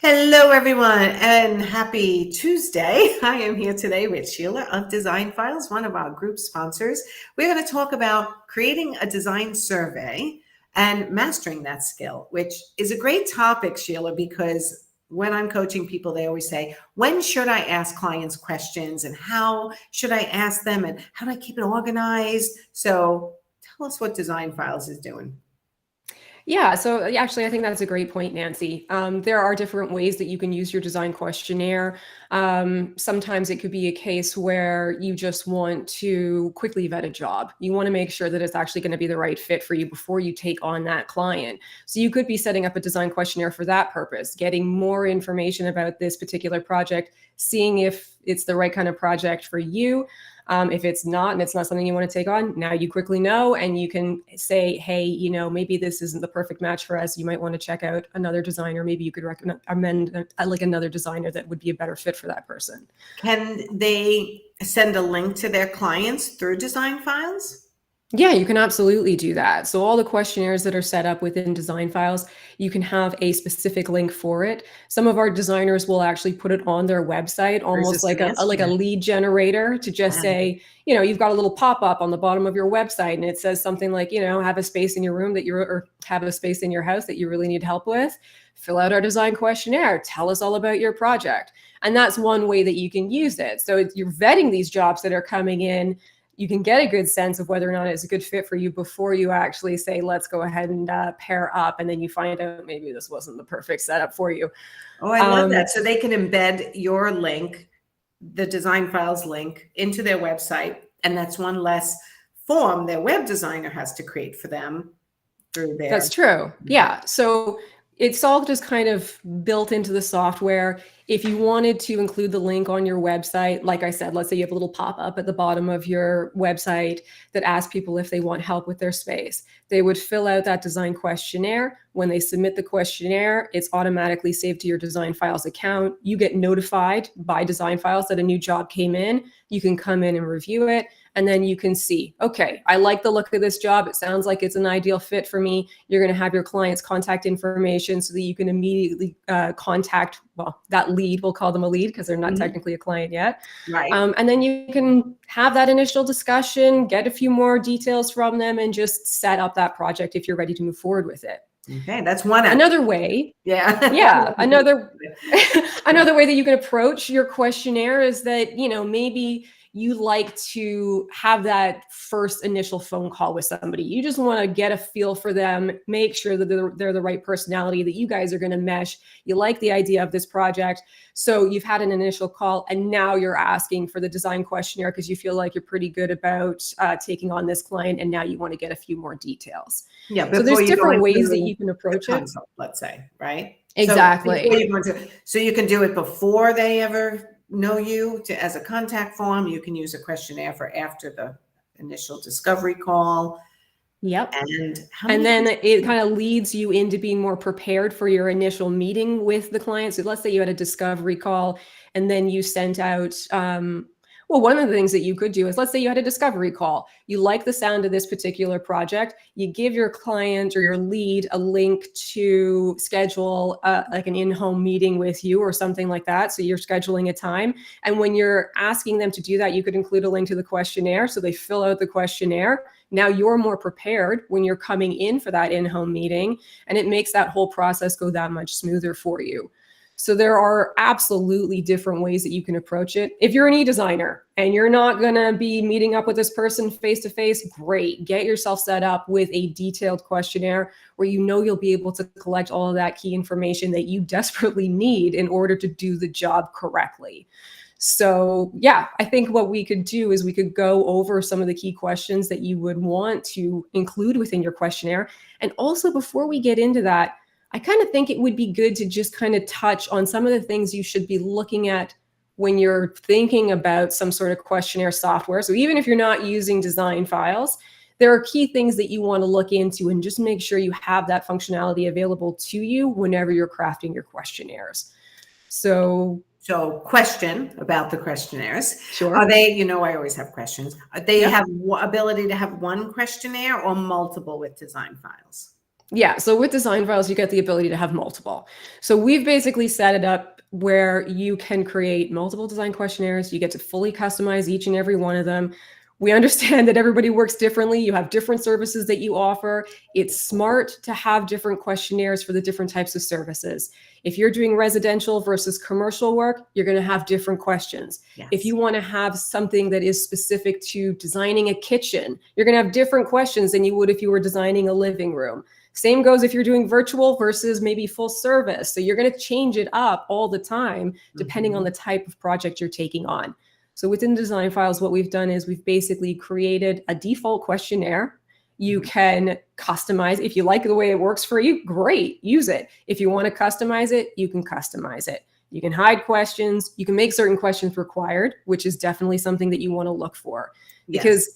Hello, everyone, and happy Tuesday. I am here today with Sheilah of Design Files, one of our group sponsors. We're going to talk about creating a design survey and mastering that skill, which is a great topic, Sheilah, because when I'm coaching people, they always say, when should I ask clients questions and how should I ask them and how do I keep it organized? So tell us what Design Files is doing. Yeah, so actually, I think that's a great point, Nancy. There are different ways that you can use your design questionnaire. Sometimes it could be a case where you just want to quickly vet a job. You want to make sure that it's actually going to be the right fit for you before you take on that client. So you could be setting up a design questionnaire for that purpose, getting more information about this particular project, seeing if it's the right kind of project for you. If it's not, and it's not something you want to take on, now you quickly know, and you can say, hey, maybe this isn't the perfect match for us. You might want to check out another designer. Maybe you could recommend like another designer that would be a better fit for that person. Can they send a link to their clients through Design Files? Yeah, you can absolutely do that. So all the questionnaires that are set up within Design Files, you can have a specific link for it. Some of our designers will actually put it on their website, almost like a lead generator, to just say, you've got a little pop-up on the bottom of your website, and it says something like, have a space in your room or have a space in your house that you really need help with. Fill out our design questionnaire. Tell us all about your project. And that's one way that you can use it. So you're vetting these jobs that are coming in. You can get a good sense of whether or not it's a good fit for you before you actually say, let's go ahead and pair up. And then you find out maybe this wasn't the perfect setup for you. Oh, I love that. So they can embed your link, the Design Files link, into their website. And that's one less form their web designer has to create for them through there. That's true. Yeah. So it's all just kind of built into the software. If you wanted to include the link on your website, like I said, let's say you have a little pop-up at the bottom of your website that asks people if they want help with their space. They would fill out that design questionnaire. When they submit the questionnaire, it's automatically saved to your Design Files account. You get notified by Design Files that a new job came in. You can come in and review it. And then you can see, okay, I like the look of this job. It sounds like it's an ideal fit for me. You're going to have your client's contact information so that you can immediately contact, that lead, we'll call them a lead because they're not technically a client yet. Right. And then you can have that initial discussion, get a few more details from them, and just set up that project if you're ready to move forward with it. Okay, that's one. Another way. Yeah. Another way that you can approach your questionnaire is that, maybe you like to have that first initial phone call with somebody. You just want to get a feel for them, make sure that they're the right personality, that you guys are going to mesh. You like the idea of this project. So you've had an initial call, and now you're asking for the design questionnaire because you feel like you're pretty good about taking on this client, and now you want to get a few more details. Yeah. So there's different ways that you can approach it. Let's say, right? Exactly. So you can do it before they ever know you as a contact form. You can use a questionnaire for after the initial discovery call. Yep. And then it kind of leads you into being more prepared for your initial meeting with the client. So let's say you had a discovery call and then you sent out, one of the things that you could do is, let's say you had a discovery call. You like the sound of this particular project. You give your client or your lead a link to schedule like an in-home meeting with you or something like that. So you're scheduling a time. And when you're asking them to do that, you could include a link to the questionnaire. So they fill out the questionnaire. Now you're more prepared when you're coming in for that in-home meeting, and it makes that whole process go that much smoother for you. So there are absolutely different ways that you can approach it. If you're an e-designer and you're not going to be meeting up with this person face-to-face, great. Get yourself set up with a detailed questionnaire where you'll be able to collect all of that key information that you desperately need in order to do the job correctly. So yeah, I think what we could do is we could go over some of the key questions that you would want to include within your questionnaire. And also, before we get into that, I kind of think it would be good to just kind of touch on some of the things you should be looking at when you're thinking about some sort of questionnaire software. So even if you're not using Design Files, there are key things that you want to look into and just make sure you have that functionality available to you whenever you're crafting your questionnaires. So question about the questionnaires. Sure. Are they, I always have questions. They have ability to have one questionnaire or multiple with Design Files? Yeah, so with design files, you get the ability to have multiple. So we've basically set it up where you can create multiple design questionnaires. You get to fully customize each and every one of them. We understand that everybody works differently. You have different services that you offer. It's smart to have different questionnaires for the different types of services. If you're doing residential versus commercial work, you're going to have different questions. Yes. If you want to have something that is specific to designing a kitchen, you're going to have different questions than you would if you were designing a living room. Same goes if you're doing virtual versus maybe full service. So you're going to change it up all the time, depending on the type of project you're taking on. So within Design Files, what we've done is we've basically created a default questionnaire. You can customize. If you like the way it works for you, great, use it. If you want to customize it, you can customize it. You can hide questions. You can make certain questions required, which is definitely something that you want to look for. Yes. Because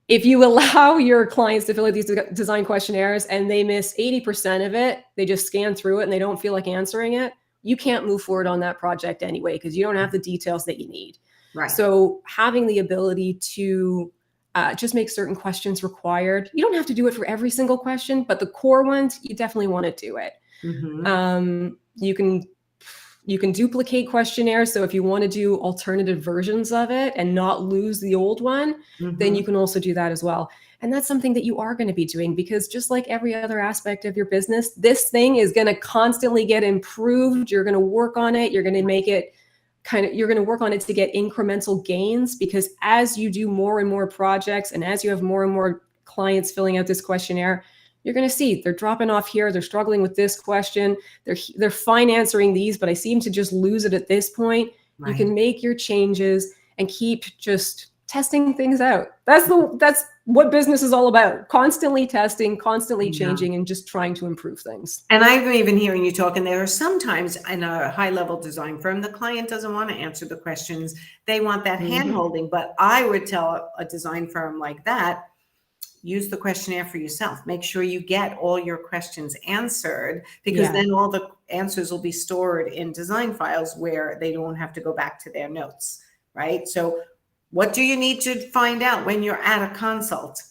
if you allow your clients to fill out these design questionnaires and they miss 80% of it, they just scan through it and they don't feel like answering it, you can't move forward on that project anyway, because you don't have the details that you need. Right. So having the ability to just make certain questions required, you don't have to do it for every single question, but the core ones, you definitely want to do it. You can duplicate questionnaires. So if you want to do alternative versions of it and not lose the old one, then you can also do that as well. And that's something that you are going to be doing, because just like every other aspect of your business, this thing is going to constantly get improved. You're going to work on it. You're going to make it you're going to work on it to get incremental gains, because as you do more and more projects and as you have more and more clients filling out this questionnaire, you're going to see they're dropping off here. They're struggling with this question. They're fine answering these, but I seem to just lose it at this point. Right. You can make your changes and keep just testing things out. That's what business is all about. Constantly testing, constantly changing, and just trying to improve things. And I've even hearing you talk, and there are sometimes in a high-level design firm, the client doesn't want to answer the questions. They want that hand-holding. But I would tell a design firm like that, use the questionnaire for yourself. Make sure you get all your questions answered, because then all the answers will be stored in design files where they don't have to go back to their notes, right? So what do you need to find out when you're at a consult?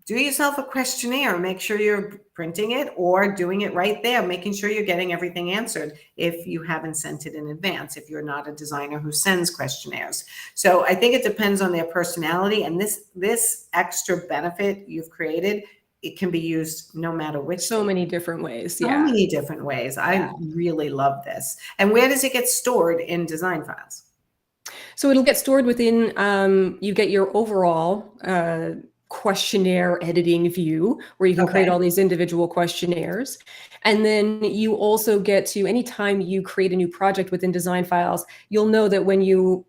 Do yourself a questionnaire. Make sure you're printing it or doing it right there, making sure you're getting everything answered if you haven't sent it in advance, if you're not a designer who sends questionnaires. So I think it depends on their personality, and this extra benefit you've created, it can be used no matter which. So many different ways. So many different ways. I really love this. And where does it get stored in design files? So it'll get stored within, you get your overall questionnaire editing view, where you can create all these individual questionnaires. And then you also get to, anytime you create a new project within design files, you'll know that when you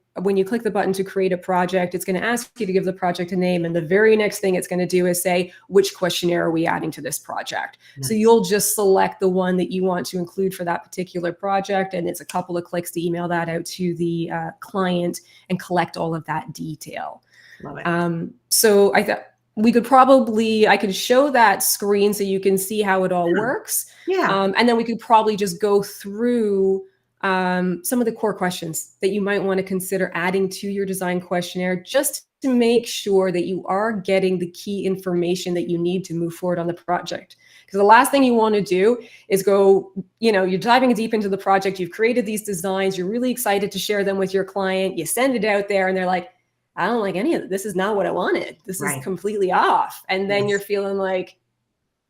click the button to create a project, it's going to ask you to give the project a name. And the very next thing it's going to do is say, which questionnaire are we adding to this project? Nice. So you'll just select the one that you want to include for that particular project. And it's a couple of clicks to email that out to the client and collect all of that detail. Love it. So I thought I could show that screen so you can see how it all works. And then we could probably just go through some of the core questions that you might want to consider adding to your design questionnaire, just to make sure that you are getting the key information that you need to move forward on the project. Because the last thing you want to do is go, you're diving deep into the project, you've created these designs, you're really excited to share them with your client, you send it out there and they're like, I don't like any of it. This is not what I wanted. This is completely off. And then you're feeling like,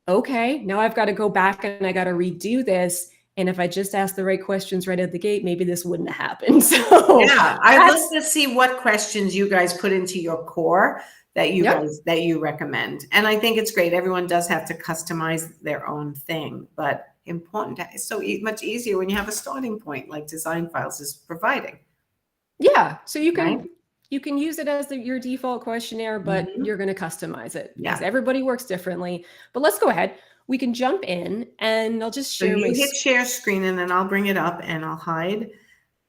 okay, now I've got to go back and I got to redo this. And if I just asked the right questions right at the gate, maybe this wouldn't have happened. So I'd love to see what questions you guys put into your core that you recommend. And I think it's great. Everyone does have to customize their own thing, but important. It's so much easier when you have a starting point like Design Files is providing. Yeah. So you can you can use it as your default questionnaire, but you're going to customize it because everybody works differently. But let's go ahead. We can jump in and I'll just share my hit share screen and then I'll bring it up and I'll hide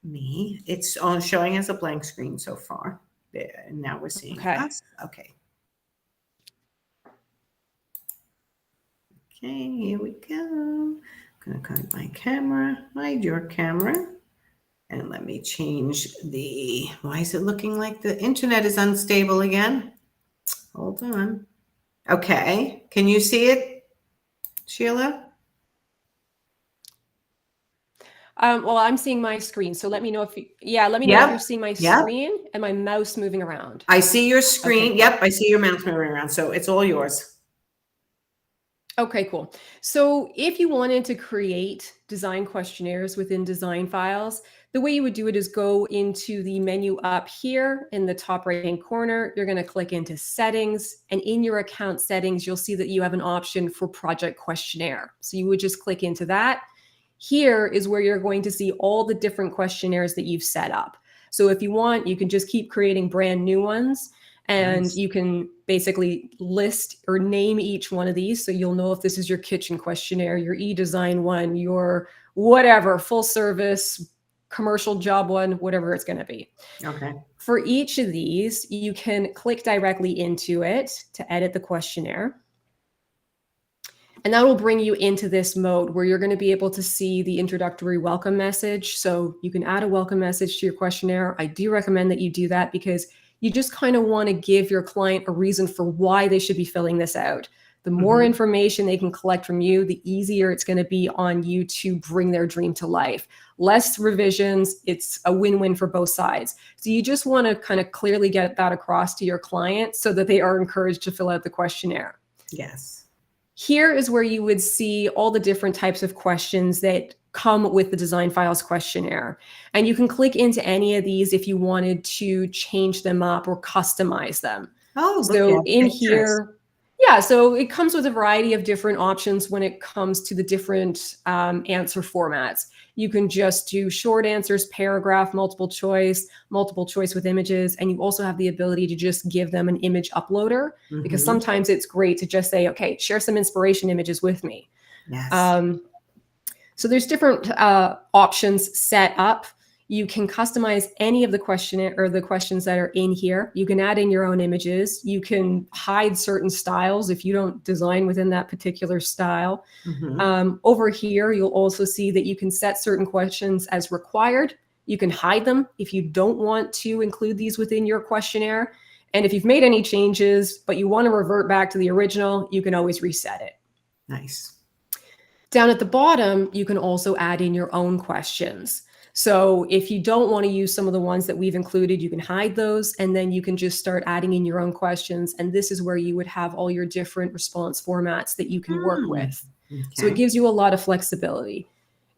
me. It's showing as a blank screen so far. There, and now we're seeing us. Okay, here we go. I'm going to cut my camera, hide your camera. And let me change why is it looking like the internet is unstable again? Hold on. Okay. Can you see it? Sheila? Well, I'm seeing my screen. So let me know if let me know if you're seeing my screen and my mouse moving around. I see your screen. Okay, Yep, I see your mouse moving around. So it's all yours. Okay, cool. So if you wanted to create design questionnaires within design files, the way you would do it is go into the menu up here in the top right-hand corner. You're going to click into settings, and in your account settings, you'll see that you have an option for project questionnaire. So you would just click into that. Here is where you're going to see all the different questionnaires that you've set up. So if you want, you can just keep creating brand new ones, and you can basically list or name each one of these. So you'll know if this is your kitchen questionnaire, your e-design one, your whatever, full service, commercial job one, whatever it's going to be. Okay. For each of these, you can click directly into it to edit the questionnaire. And that will bring you into this mode where you're going to be able to see the introductory welcome message. So you can add a welcome message to your questionnaire. I do recommend that you do that because you just kind of want to give your client a reason for why they should be filling this out. The more information they can collect from you, the easier it's going to be on you to bring their dream to life. Less revisions, it's a win-win for both sides. So you just want to kind of clearly get that across to your client so that they are encouraged to fill out the questionnaire. Yes. Here is where you would see all the different types of questions that come with the Design Files questionnaire. And you can click into any of these if you wanted to change them up or customize them. Oh, so in here, so it comes with a variety of different options when it comes to the different answer formats. You can just do short answers, paragraph, multiple choice with images. And you also have the ability to just give them an image uploader because sometimes it's great to just say, okay, share some inspiration images with me. Yes. So there's different options set up. You can customize any of the questionnaire or the questions that are in here. You can add in your own images. You can hide certain styles if you don't design within that particular style. Over here, you'll also see that you can set certain questions as required. You can hide them if you don't want to include these within your questionnaire. And if you've made any changes, but you want to revert back to the original, you can always reset it. Nice. Down at the bottom, you can also add in your own questions. So if you don't want to use some of the ones that we've included, you can hide those, and then you can just start adding in your own questions. And this is where you would have all your different response formats that you can work with. So it gives you a lot of flexibility.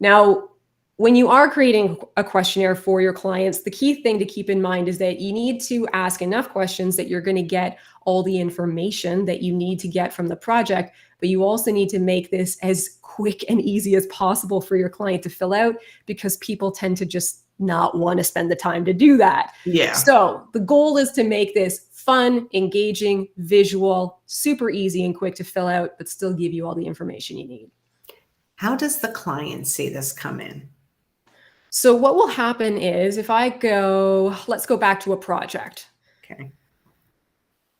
Now, when you are creating a questionnaire for your clients, the key thing to keep in mind is that you need to ask enough questions that you're going to get all the information that you need to get from the project, but you also need to make this as quick and easy as possible for your client to fill out because people tend to just not want to spend the time to do that. Yeah. So the goal is to make this fun, engaging, visual, super easy and quick to fill out, but still give you all the information you need. How does the client see this come in? So what will happen is if I go, let's go back to a project. Okay.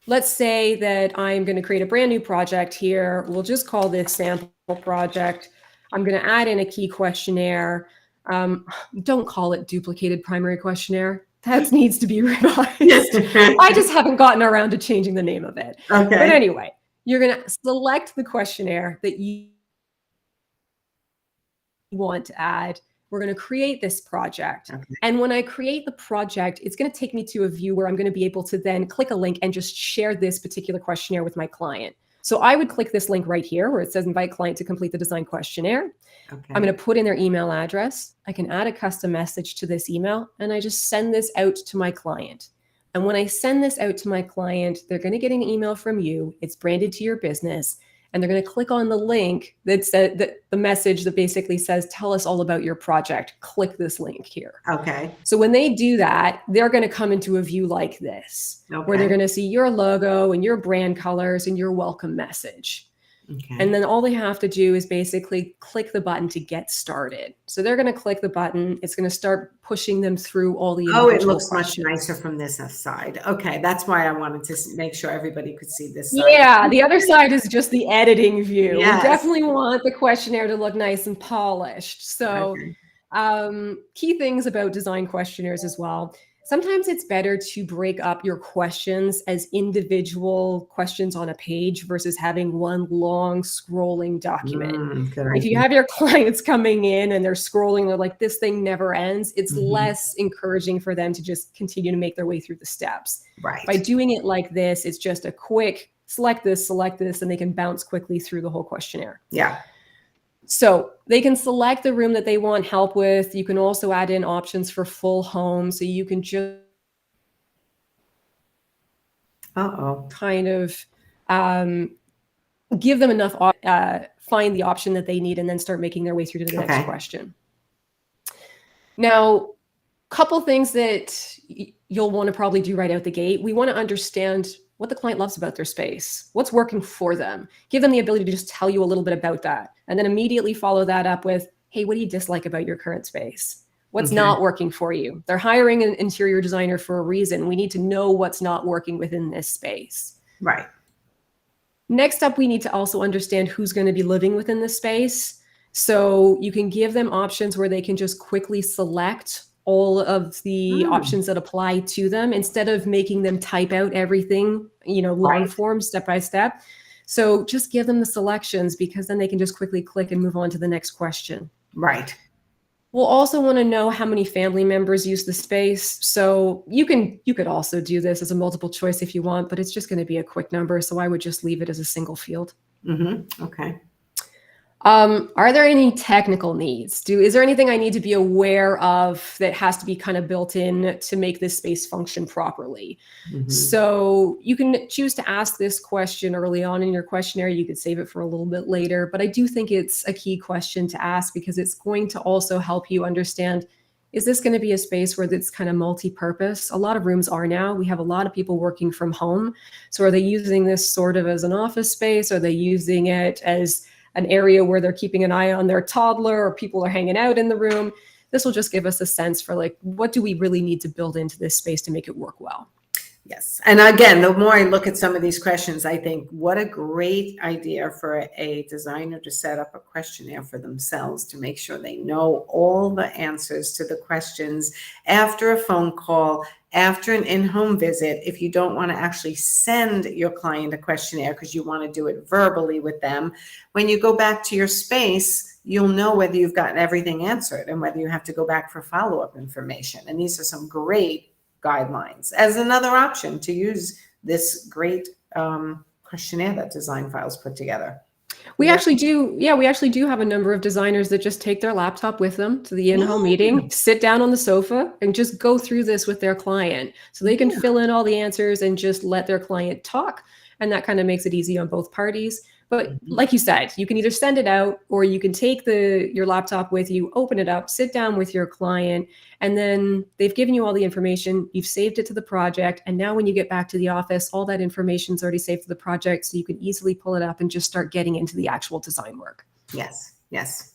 Let's say that I'm going to create a brand new project here. We'll just call this sample project. I'm going to add in a key questionnaire. Don't call it duplicated primary questionnaire. That needs to be revised. I just haven't gotten around to changing the name of it. Okay. But anyway, you're going to select the questionnaire that you want to add. We're going to create this project. Okay. And when I create the project, it's going to take me to a view where I'm going to be able to then click a link and just share this particular questionnaire with my client. So I would click this link right here where it says invite client to complete the design questionnaire. Okay. I'm going to put in their email address. I can add a custom message to this email and I just send this out to my client. And when I send this out to my client, they're going to get an email from you. It's branded to your business. And they're going to click on the link that's the message that basically says, tell us all about your project. Click this link here. Okay. So when they do that, they're going to come into a view like this, where they're going to see your logo and your brand colors and your welcome message. Okay. And then all they have to do is basically click the button to get started. So they're going to click the button. It's going to start pushing them through all the individual it looks questions. much nicer from this side. Okay, that's why I wanted to make sure everybody could see this side. Yeah, the other side is just the editing view. Yes. We definitely want the questionnaire to look nice and polished. So key things about design questionnaires as well. Sometimes it's better to break up your questions as individual questions on a page versus having one long scrolling document. Good If you idea. have your clients coming in and they're scrolling, they're like, this thing never ends, it's less encouraging for them to just continue to make their way through the steps. Right. By doing it like this, it's just a quick select this, and they can bounce quickly through the whole questionnaire. Yeah. So they can select the room that they want help with. You can also add in options for full home. So you can just kind of give them enough, find the option that they need, and then start making their way through to the next question. Now, couple things that you'll want to probably do right out the gate. We want to understand what the client loves about their space, what's working for them. Give them the ability to just tell you a little bit about that. And then immediately follow that up with, hey, what do you dislike about your current space? What's not working for you? They're hiring an interior designer for a reason. We need to know what's not working within this space. Right. Next up, we need to also understand who's going to be living within the space. So you can give them options where they can just quickly select all of the options that apply to them instead of making them type out everything, long form, step by step. So just give them the selections, because then they can just quickly click and move on to the next question. Right. We'll also want to know how many family members use the space. So you could also do this as a multiple choice if you want, but it's just going to be a quick number. So I would just leave it as a single field. Okay. Are there any technical needs? Is there anything I need to be aware of that has to be kind of built in to make this space function properly? So you can choose to ask this question early on in your questionnaire. You could save it for a little bit later, but I do think it's a key question to ask, because it's going to also help you understand, is this going to be a space where it's kind of multi-purpose? A lot of rooms are now. We have a lot of people working from home. So are they using this sort of as an office space? Are they using it as an area where they're keeping an eye on their toddler, or people are hanging out in the room? This will just give us a sense for what do we really need to build into this space to make it work well? Yes. And again, the more I look at some of these questions, I think what a great idea for a designer to set up a questionnaire for themselves to make sure they know all the answers to the questions after a phone call, after an in-home visit. If you don't want to actually send your client a questionnaire because you want to do it verbally with them, when you go back to your space, you'll know whether you've gotten everything answered and whether you have to go back for follow-up information. And these are some great guidelines as another option to use this great questionnaire that DesignFiles put together. We actually do have a number of designers that just take their laptop with them to the in-home meeting, sit down on the sofa, and just go through this with their client. So they can fill in all the answers and just let their client talk. And that kind of makes it easy on both parties. But like you said, you can either send it out, or you can take your laptop with you, open it up, sit down with your client, and then they've given you all the information. You've saved it to the project. And now when you get back to the office, all that information is already saved to the project. So you can easily pull it up and just start getting into the actual design work. Yes. Yes.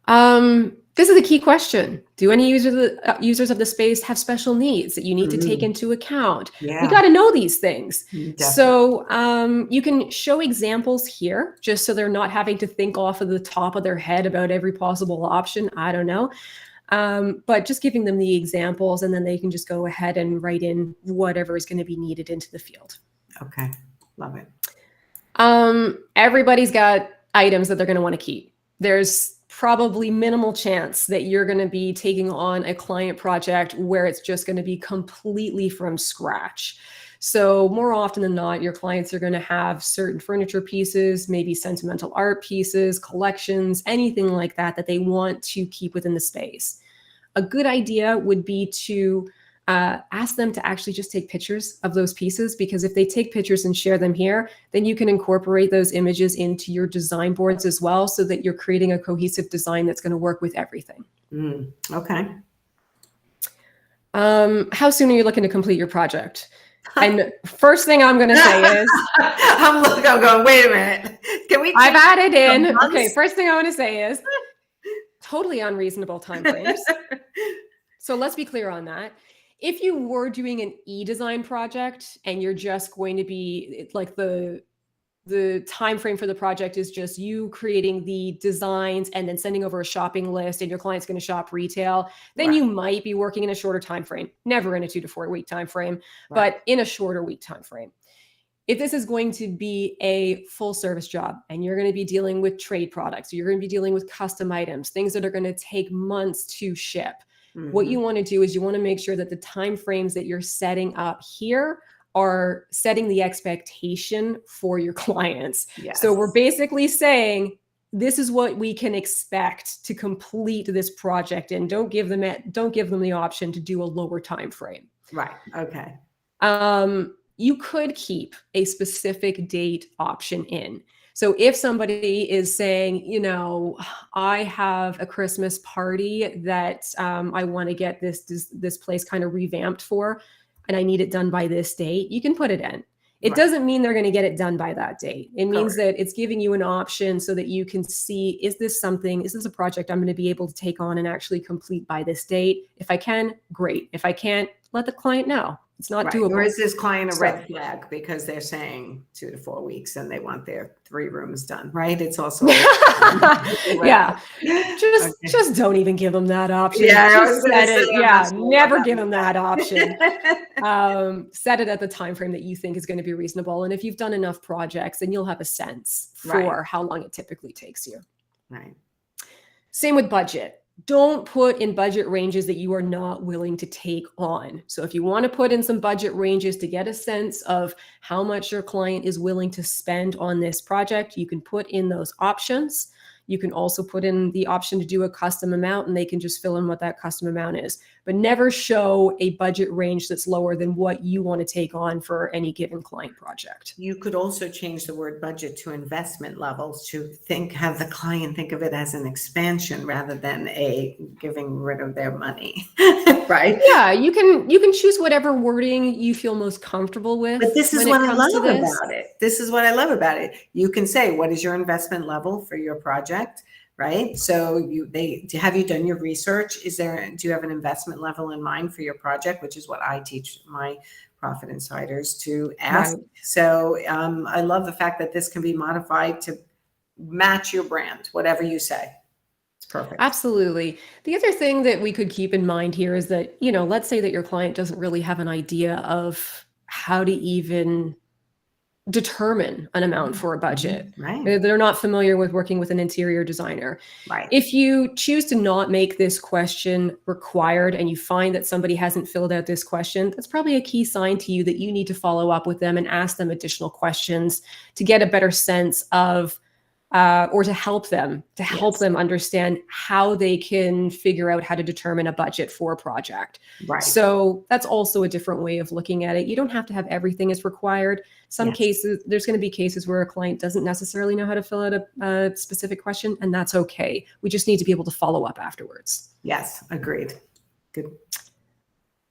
This is a key question. Do any users of the space have special needs that you need to take into account? Yeah. We got to know these things. Definitely. So you can show examples here, just so they're not having to think off of the top of their head about every possible option. I don't know. But just giving them the examples, and then they can just go ahead and write in whatever is going to be needed into the field. Okay. Love it. Everybody's got items that they're going to want to keep. There's probably minimal chance that you're going to be taking on a client project where it's just going to be completely from scratch. So more often than not, your clients are going to have certain furniture pieces, maybe sentimental art pieces, collections, anything like that they want to keep within the space. A good idea would be to ask them to actually just take pictures of those pieces, because if they take pictures and share them here, then you can incorporate those images into your design boards as well, so that you're creating a cohesive design that's going to work with everything. Okay. How soon are you looking to complete your project? And first thing I'm going to say is, I'm going, wait a minute. I've added in, okay, first thing I want to say is totally unreasonable timeframes. So let's be clear on that. If you were doing an e-design project and you're just going to be like the the time frame for the project is just you creating the designs and then sending over a shopping list, and your client's going to shop retail, then Right. you might be working in a shorter time frame, never in a 2 to 4 week time frame, Right. but in a shorter week time frame. If this is going to be a full service job and you're going to be dealing with trade products, you're going to be dealing with custom items, things that are going to take months to ship, what you want to do is you want to make sure that the time frames that you're setting up here are setting the expectation for your clients. Yes. So we're basically saying, this is what we can expect to complete this project in. Don't give them the option to do a lower time frame. Right. Okay. You could keep a specific date option in. So if somebody is saying, I have a Christmas party that I want to get this place kind of revamped for, and I need it done by this date, you can put it in. It Right. doesn't mean they're going to get it done by that date. It means Correct. that it's giving you an option so that you can see, is this a project I'm going to be able to take on and actually complete by this date? If I can, great. If I can't, let the client know. It's not Right. doable. Or is this client a red flag because they're saying 2 to 4 weeks and they want their 3 rooms done, right? It's also yeah. Just don't even give them that option. Yeah, just set it. Yeah, never give them them that option. Set it at the time frame that you think is going to be reasonable. And if you've done enough projects, then you'll have a sense for how long it typically takes you. Right. Same with budget. Don't put in budget ranges that you are not willing to take on. So if you want to put in some budget ranges to get a sense of how much your client is willing to spend on this project, you can put in those options. You can also put in the option to do a custom amount, and they can just fill in what that custom amount is. But never show a budget range that's lower than what you want to take on for any given client project. You could also change the word budget to investment levels to have the client think of it as an expansion rather than a giving rid of their money, right? Yeah, you can choose whatever wording you feel most comfortable with. But this is what I love about it. This is what I love about it. You can say, what is your investment level for your project? Right. So have you done your research? Do you have an investment level in mind for your project, which is what I teach my profit insiders to ask. Right. So I love the fact that this can be modified to match your brand, whatever you say. It's perfect. Absolutely. The other thing that we could keep in mind here is that, let's say that your client doesn't really have an idea of how to even determine an amount for a budget. Right. They're not familiar with working with an interior designer. Right. If you choose to not make this question required and you find that somebody hasn't filled out this question, that's probably a key sign to you that you need to follow up with them and ask them additional questions to get a better sense of or to help them understand how they can figure out how to determine a budget for a project. Right. So that's also a different way of looking at it. You don't have to have everything as required. Some cases, there's going to be cases where a client doesn't necessarily know how to fill out a specific question, and that's okay. We just need to be able to follow up afterwards. Yes, agreed. Good.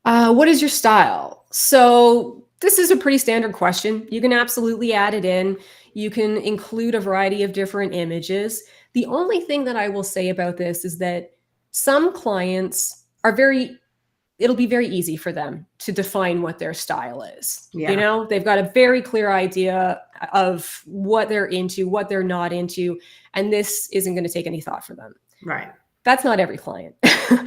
What is your style? So this is a pretty standard question. You can absolutely add it in. You can include a variety of different images. The only thing that I will say about this is that some clients it'll be very easy for them to define what their style is. Yeah. They've got a very clear idea of what they're into, what they're not into, and this isn't going to take any thought for them. Right. That's not every client.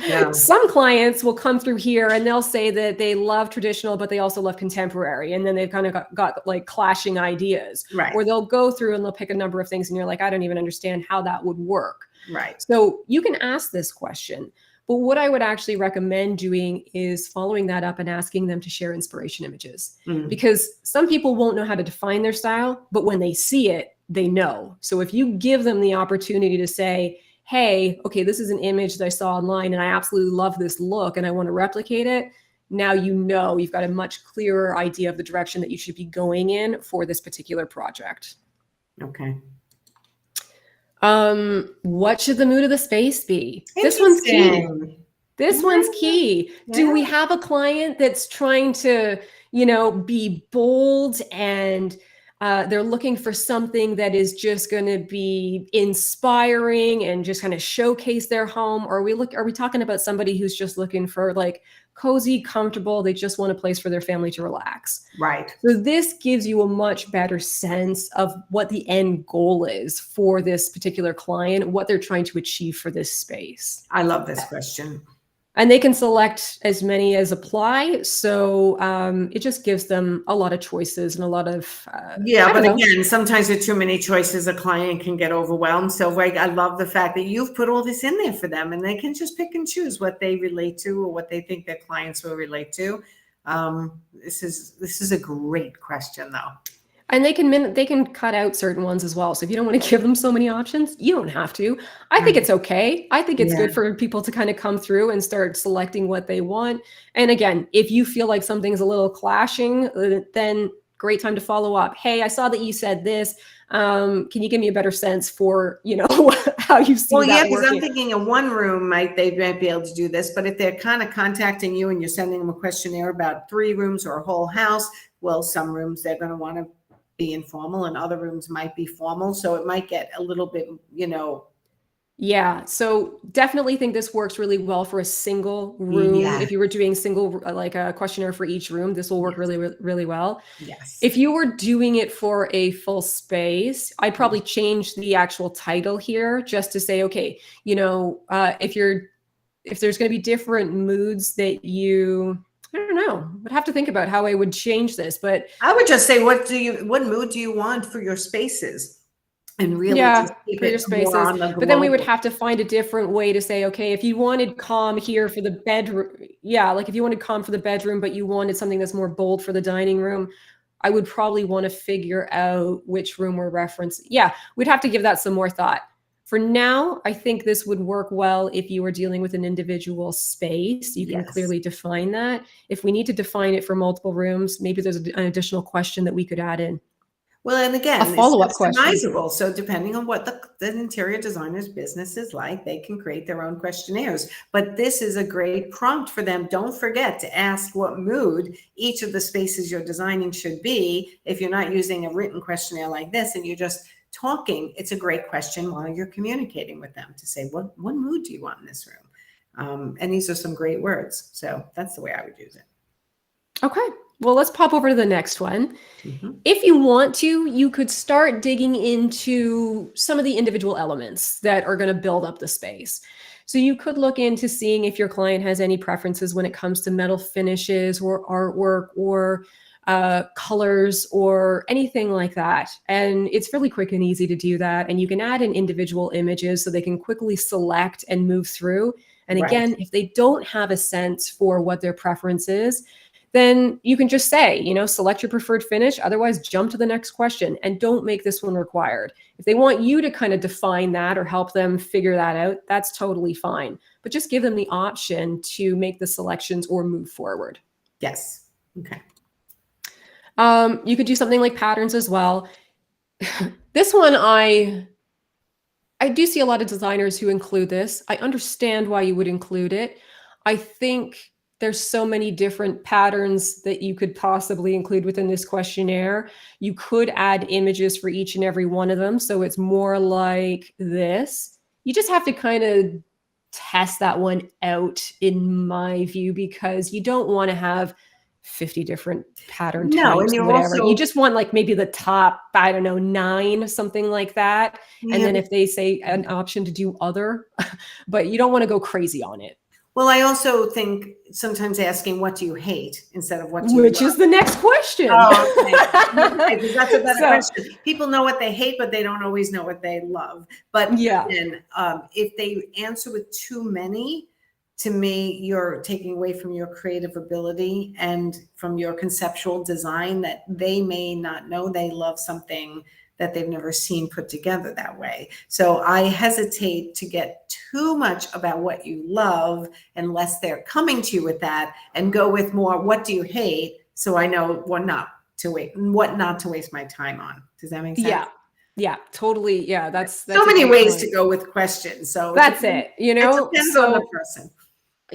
No. Some clients will come through here and they'll say that they love traditional, but they also love contemporary. And then they've kind of got like clashing ideas. Right. Or they'll go through and they'll pick a number of things and you're like, I don't even understand how that would work. Right. So you can ask this question. But what I would actually recommend doing is following that up and asking them to share inspiration images. Because some people won't know how to define their style, but when they see it, they know. So if you give them the opportunity to say, hey, okay, this is an image that I saw online and I absolutely love this look and I want to replicate it. Now you've got a much clearer idea of the direction that you should be going in for this particular project. Okay. What should the mood of the space be? This one's key. One's key. Yeah. Do we have a client that's trying to, be bold and They're looking for something that is just going to be inspiring and just kind of showcase their home. Or are we talking about somebody who's just looking for like cozy, comfortable? They just want a place for their family to relax. Right. So this gives you a much better sense of what the end goal is for this particular client, what they're trying to achieve for this space. I love this question. And they can select as many as apply. So it just gives them a lot of choices and a lot of... again, sometimes with too many choices, a client can get overwhelmed. So I love the fact that you've put all this in there for them, and they can just pick and choose what they relate to or what they think their clients will relate to. This is a great question, though. And they can cut out certain ones as well. So if you don't want to give them so many options, you don't have to. I think it's okay. I think it's good for people to kind of come through and start selecting what they want. And again, if you feel like something's a little clashing, then great time to follow up. Hey, I saw that you said this. Can you give me a better sense for, how you see that because working? I'm thinking in one room, they might be able to do this, but if they're kind of contacting you and you're sending them a questionnaire about 3 rooms or a whole house, well, some rooms they're going to want to be informal and other rooms might be formal. So it might get a little bit, Yeah. So definitely think this works really well for a single room. Yeah. If you were doing like a questionnaire for each room, this will work really, really well. Yes. If you were doing it for a full space, I'd probably change the actual title here just to say, okay, if there's going to be different moods that I don't know. I'd have to think about how I would change this, but I would just say, what mood do you want for your spaces? And really just keep for your spaces. But then we would have to find a different way to say, okay, if you wanted calm here for the bedroom, like if you wanted calm for the bedroom, but you wanted something that's more bold for the dining room, I would probably want to figure out which room we're referencing. Yeah, we'd have to give that some more thought. For now, I think this would work well if you were dealing with an individual space. You can clearly define that. If we need to define it for multiple rooms, maybe there's an additional question that we could add in. Well, and again, a follow-up it's question. customizable. So depending on what the interior designer's business is like, they can create their own questionnaires. But this is a great prompt for them. Don't forget to ask what mood each of the spaces you're designing should be. If you're not using a written questionnaire like this and you're just talking, it's a great question while you're communicating with them to say, what mood do you want in this room? And these are some great words. So that's the way I would use it. Okay. Well, let's pop over to the next one. If you want to, you could start digging into some of the individual elements that are going to build up the space. So you could look into seeing if your client has any preferences when it comes to metal finishes or artwork or colors or anything like that. And it's really quick and easy to do that. And you can add in individual images so they can quickly select and move through. And again, if they don't have a sense for what their preference is, then you can just say, select your preferred finish, otherwise jump to the next question and don't make this one required. If they want you to kind of define that or help them figure that out, that's totally fine. But just give them the option to make the selections or move forward. Yes. Okay. You could do something like patterns as well. This one, I do see a lot of designers who include this. I understand why you would include it. I think there's so many different patterns that you could possibly include within this questionnaire. You could add images for each and every one of them. So it's more like this. You just have to kind of test that one out, in my view, because you don't want to have 50 different pattern types or whatever. You just want like maybe the top, 9, something like that. And then if they say an option to do other, but you don't want to go crazy on it. Well, I also think sometimes asking what do you hate instead of what do you Which love. Is the next question. Oh, okay. That's a better question. People know what they hate, but they don't always know what they love. But then, if they answer with too many, to me, you're taking away from your creative ability and from your conceptual design that they may not know they love something that they've never seen put together that way. So I hesitate to get too much about what you love unless they're coming to you with that, and go with more, what do you hate? So I know what not to waste my time on. Does that make sense? Yeah, totally. Yeah, that's so many ways to go with questions. So that's it. It depends on the person.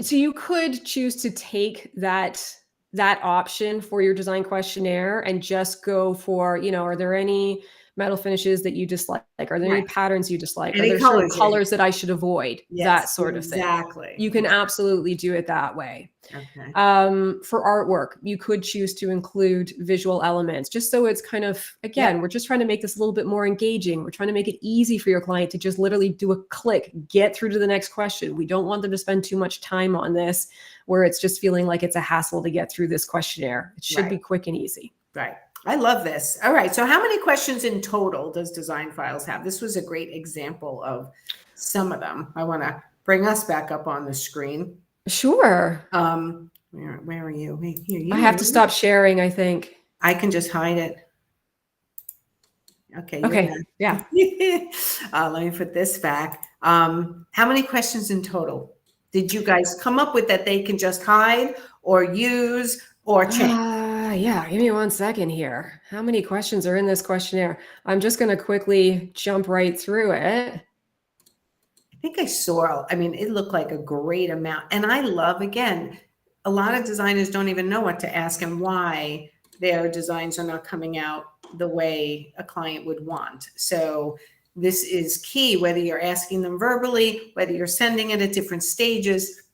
So you could choose to take that that option for your design questionnaire and just go for, are there any metal finishes that you dislike? Are there any patterns you dislike? Are Any there certain colors colors that I should avoid? That Yes, sort of thing. exactly. You can absolutely do it that way. Okay. For artwork, you could choose to include visual elements, just so it's kind of, again, we're just trying to make this a little bit more engaging. We're trying to make it easy for your client to just literally do a click, get through to the next question. We don't want them to spend too much time on this where it's just feeling like it's a hassle to get through this questionnaire. It should be quick and easy. Right. I love this. All right. So how many questions in total does Design Files have? This was a great example of some of them. I want to bring us back up on the screen. Sure. Where are you? Here, I have to stop sharing, I think. I can just hide it. Okay. Okay. Yeah. Let me put this back. How many questions in total did you guys come up with that they can just hide or use or change? Yeah, give me 1 second here. How many questions are in this questionnaire? I'm just going to quickly jump right through it. I think I saw, it looked like a great amount. And I love, again, a lot of designers don't even know what to ask and why their designs are not coming out the way a client would want. So this is key, whether you're asking them verbally, whether you're sending it at different stages.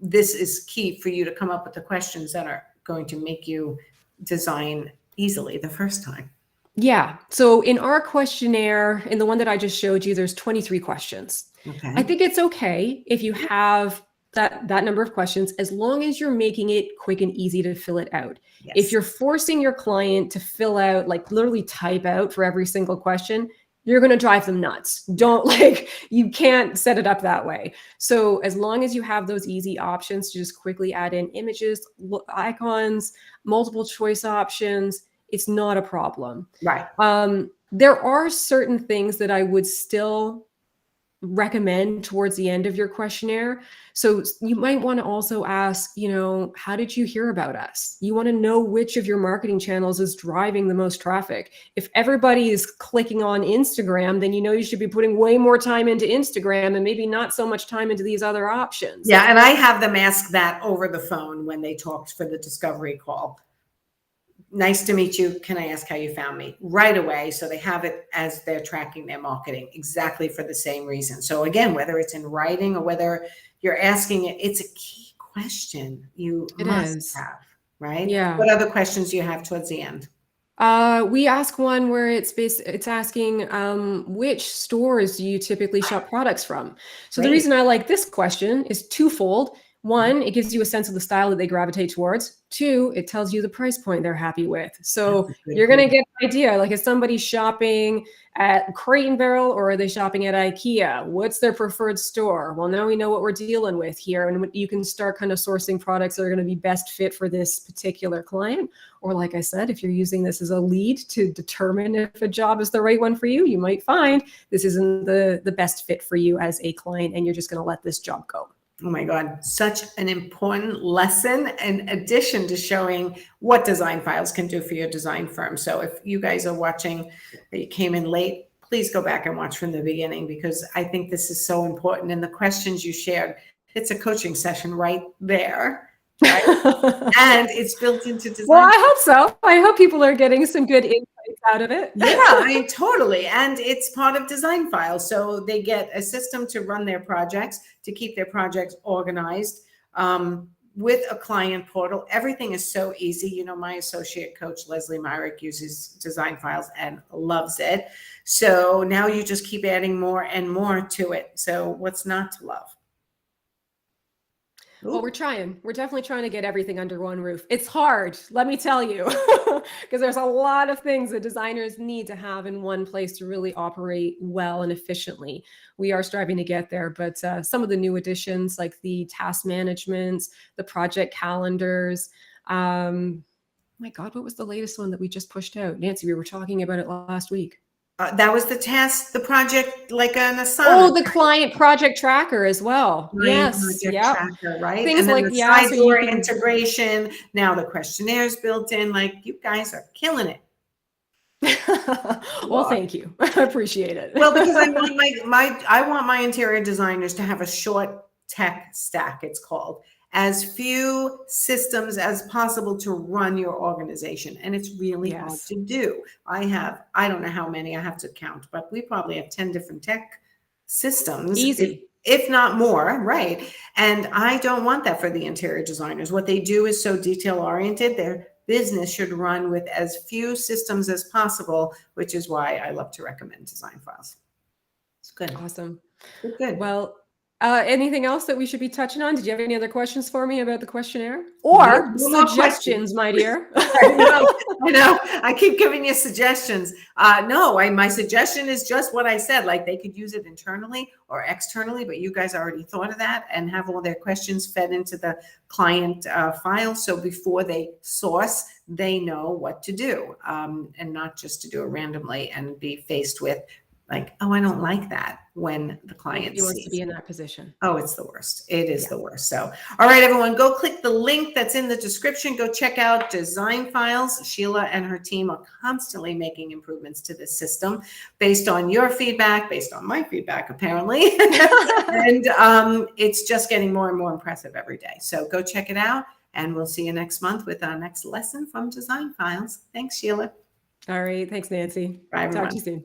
This is key for you to come up with the questions that are going to make you design easily the first time. Yeah. So in our questionnaire, in the one that I just showed you, there's 23 questions. Okay. I think it's okay if you have that number of questions, as long as you're making it quick and easy to fill it out. Yes. If you're forcing your client to fill out, like literally type out for every single question, you're going to drive them nuts. You can't set it up that way. So as long as you have those easy options to just quickly add in images, icons, multiple choice options, it's not a problem. Right. There are certain things that I would still recommend towards the end of your questionnaire. So you might want to also ask, how did you hear about us? You want to know which of your marketing channels is driving the most traffic. If everybody is clicking on Instagram, then you should be putting way more time into Instagram and maybe not so much time into these other options. Yeah, and I have them ask that over the phone when they talked for the discovery call. Nice to meet you. Can I ask how you found me? Right away. So they have it as they're tracking their marketing exactly for the same reason. So again, whether it's in writing or whether you're asking it, it's a key question you must have, right? Yeah. What other questions do you have towards the end? We ask one where it's asking which stores do you typically shop products from? So the reason I like this question is twofold. One, it gives you a sense of the style that they gravitate towards. Two, it tells you the price point they're happy with. So you're going to get an idea, like, is somebody shopping at Crate and Barrel or are they shopping at IKEA? What's their preferred store? Well, now we know what we're dealing with here. And you can start kind of sourcing products that are going to be best fit for this particular client. Or like I said, if you're using this as a lead to determine if a job is the right one for you, you might find this isn't the best fit for you as a client and you're just going to let this job go. Oh my God, such an important lesson in addition to showing what Design-Files can do for your design firm. So if you guys are watching, that you came in late, please go back and watch from the beginning because I think this is so important. And the questions you shared, it's a coaching session right there. Right? And it's built into design. Well, I hope so. I hope people are getting some good insights out of it. Yeah, totally. And it's part of Design-Files. So they get a system to run their projects, to keep their projects organized with a client portal. Everything is so easy. My associate coach, Leslie Myrick, uses Design-Files and loves it. So now you just keep adding more and more to it. So what's not to love? Well, we're trying. We're definitely trying to get everything under one roof. It's hard, let me tell you, because there's a lot of things that designers need to have in one place to really operate well and efficiently. We are striving to get there, but some of the new additions like the task management, the project calendars, my God, what was the latest one that we just pushed out? Nancy, we were talking about it last week. That was the task, the project, like an assignment. Oh, the client project tracker as well. Yes. Yeah. Tracker, right. Things and then like the side door integration. Now the questionnaires built in. Like you guys are killing it. Well, thank you. I appreciate it. Well, because I want my interior designers to have a short tech stack, it's called. As few systems as possible to run your organization. And it's really hard Yes. to do. I don't know how many, I have to count, but we probably have 10 different tech systems. Easy. If not more, right? And I don't want that for the interior designers. What they do is so detail oriented. Their business should run with as few systems as possible, which is why I love to recommend DesignFiles. It's good. Awesome. Good. Well, anything else that we should be touching on? Did you have any other questions for me about the questionnaire? Or No more suggestions, my dear? I know. I keep giving you suggestions. No, my suggestion is just what I said. Like they could use it internally or externally, but you guys already thought of that and have all their questions fed into the client file. So before they source, they know what to do, and not just to do it randomly and be faced with like, oh, I don't like that when the client Nobody wants sees to be in that position. Oh, it's the worst. It is the worst. So, all right, everyone, go click the link that's in the description. Go check out DesignFiles. Sheilah and her team are constantly making improvements to this system based on your feedback, based on my feedback, apparently. And it's just getting more and more impressive every day. So go check it out, and we'll see you next month with our next lesson from DesignFiles. Thanks, Sheilah. All right. Thanks, Nancy. Bye, everyone. Talk to you soon.